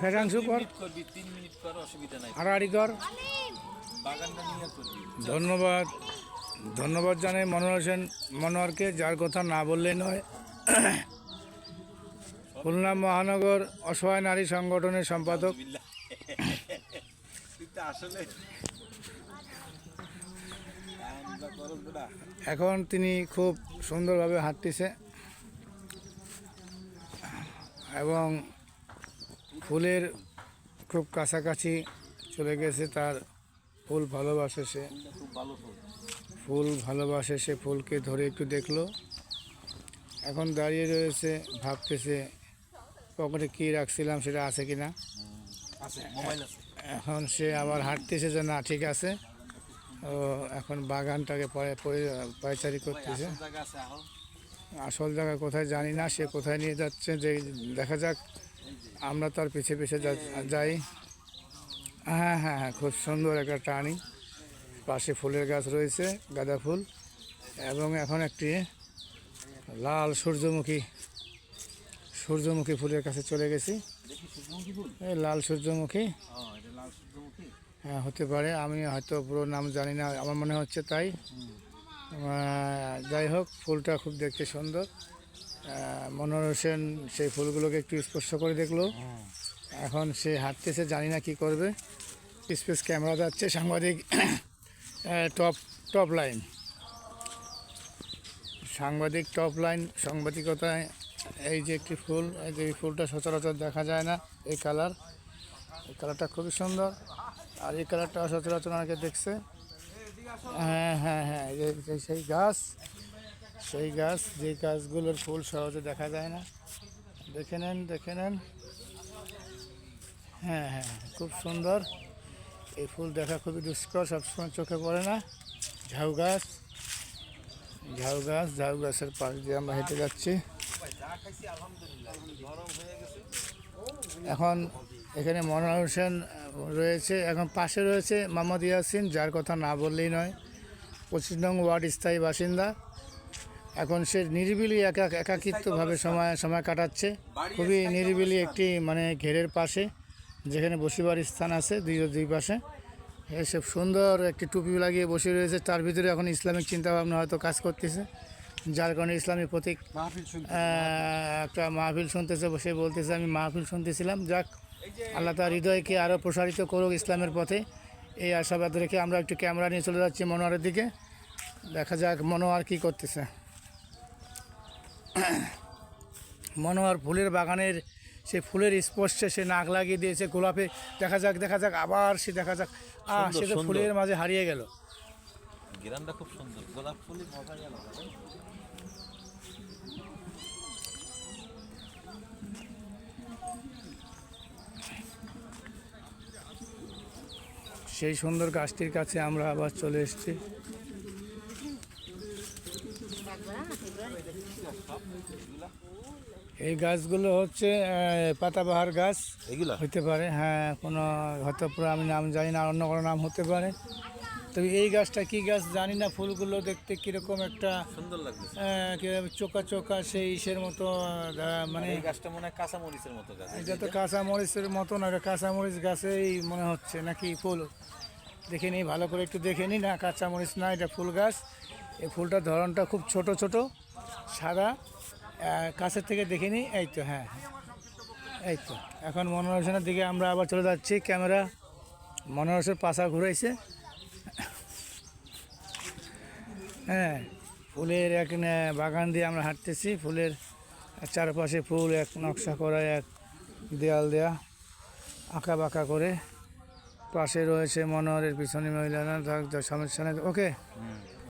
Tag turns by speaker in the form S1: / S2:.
S1: Fashion শু কর,
S2: করবি 3 minute কর, অসুবিধা নাই।
S1: হাড়াহাড়ি কর।
S2: বাগানটা নিয়ে করবি।
S1: ধন্যবাদ, ধন্যবাদ জানাই মনোয়ার হোসেন মনোয়ারকে, যার কথা না বললেই নয়। খুলনা মহানগর অসহায় নারী সংগঠনের সম্পাদক।
S2: আলহামদুলিল্লাহ। তুই তো আসলে
S1: এখন তিনি খুব সুন্দরভাবে হাঁটতেছে এবং ফুলের খুব কাছাকাছি চলে গেছে। তার ফুল ভালোবাসে সে,
S2: খুব ভালো ফুল।
S1: ফুল ভালোবাসে সে, ফুলকে ধরে একটু দেখলো, এখন দাঁড়িয়ে রয়েছে, ভাবতেছে পকেটে কী রাখছিলাম সেটা আছে কি না।
S2: আছে, মোবাইল আছে।
S1: এখন সে আবার হাঁটতেছে যে না ঠিক আছে, ও এখন বাগানটাকে পায়চারি করতেছে।
S2: আসল জায়গা আছে, আহো।
S1: আসল জায়গা কোথায় জানি না, সে কোথায় নিয়ে যাচ্ছে যে দেখা যাক, আমরা তার পিছে পিছে যাই। হ্যাঁ হ্যাঁ হ্যাঁ, খুব সুন্দর একটা টার্নিং, পাশে ফুলের গাছ রয়েছে, গাঁদা ফুল, এবং এখন একটি লাল সূর্যমুখী ফুলের কাছে চলে গেছি।
S2: দেখি সূর্যমুখী ফুল।
S1: এই লাল সূর্যমুখী,
S2: এটা লাল সূর্যমুখী।
S1: হ্যাঁ হতে পারে, আমি হয়তো পুরো নাম জানি না, আমার মনে হচ্ছে তাই। যাই হোক, ফুলটা খুব দেখতে সুন্দর। মনোয়ার হোসেন সেই ফুলগুলোকে একটু স্পর্শ করে দেখলো, এখন সে হাঁটতেছে, জানি না কি করবে। স্পেস ক্যামেরা যাচ্ছে, সাংবাদিক টপ লাইন, সাংবাদিক টপ লাইন, সাংবাদিকতায়। এই যে একটি ফুল, এই যে এই ফুলটা সচরাচর দেখা যায় না, এই কালারটা খুবই সুন্দর, আর এই কালারটা সচরাচর অনেকে দেখছে। হ্যাঁ হ্যাঁ হ্যাঁ, সেই গাছ, যে গাছগুলোর ফুল সহজে দেখা যায় না। দেখে নেন। হ্যাঁ হ্যাঁ, খুব সুন্দর। এই ফুল দেখা খুবই দুষ্কর, সবসময় চোখে পড়ে না। ঝাউ গাছের পাশ দিয়ে আমরা হেঁটে যাচ্ছি। এখন এখানে মনোয়ার হোসেন রয়েছে, এখন পাশে রয়েছে মোহাম্মদ ইয়াসিন, যার কথা না বললেই নয়, 25 নং ওয়ার্ড স্থায়ী বাসিন্দা। এখন সে নিরিবিলি একাকিত্বভাবে সময় কাটাচ্ছে, খুবই নিরিবিলি একটি মানে ঘেরের পাশে, যেখানে বসিবার স্থান আছে দুই পাশে। এসব সুন্দর একটি টুপি লাগিয়ে বসে রয়েছে, তার ভিতরে এখন ইসলামিক চিন্তাভাবনা হয়তো কাজ করতেছে, যার কারণে ইসলামী প্রতীক একটা মাহফিল শুনতেছে, বসে বলতেছে আমি মাহফিল শুনতেছিলাম। যাক, আল্লাহ তার হৃদয়কে আরও প্রসারিত করুক ইসলামের পথে, এই আশাবাদ রেখে আমরা একটু ক্যামেরা নিয়ে চলে যাচ্ছি মনোয়ারের দিকে। দেখা যাক মনোয়ার কী করতেছে। মনোয়ার ফুলের বাগানের সেই ফুলের স্পর্শে সে নাক লাগিয়ে দিয়েছে গোলাপে। দেখা যাক আবার সে দেখা যাক, সে তো ফুলের মাঝে হারিয়ে গেল।
S2: গ্রামটা খুব সুন্দর, গোলাপ ফুলের মজা গেল।
S1: সেই সুন্দর গাছটির কাছে আমরা আবার চলে এসেছি। এই গাছগুলো হচ্ছে পাতাবাহার গাছ,
S2: এগুলা
S1: হতে পারে, হ্যাঁ, কোনো হয়তো পুরো আমি নাম জানি না, অন্য কোনো নাম হতে পারে। তবে এই গাছটা কি গাছ জানি না, ফুলগুলো দেখতে কীরকম একটা
S2: সুন্দর লাগছে,
S1: চোকা সেই ইসের মতো, মানে
S2: এই গাছটা মনে হয় কাঁচামরিচের মতো গাছ।
S1: এটা তো কাঁচামরিচের মতো না, কাঁচামরিচ গাছেই মনে হচ্ছে নাকি ফুল, দেখে নিই ভালো করে, একটু দেখে নিই। না, কাঁচামরিচ না, এটা ফুল গাছ। এই ফুলটার ধরনটা খুব ছোট সাদা, কাছের থেকে দেখে নিই। এই তো, হ্যাঁ, এই তো। এখন মনোয়ার হোসেনের দিকে আমরা আবার চলে যাচ্ছি, ক্যামেরা মনোয়ার হোসেন পাশা ঘুরাইছে। হ্যাঁ, ফুলের এক বাগান দিয়ে আমরা হাঁটতেছি, ফুলের চারপাশে ফুল, এক নকশা করা, এক দেয়াল দেয়া আঁকা বাঁকা করে। পাশে রয়েছে মনোহরের পিছনে মহিলারা, সমস্যা নেই। ওকে।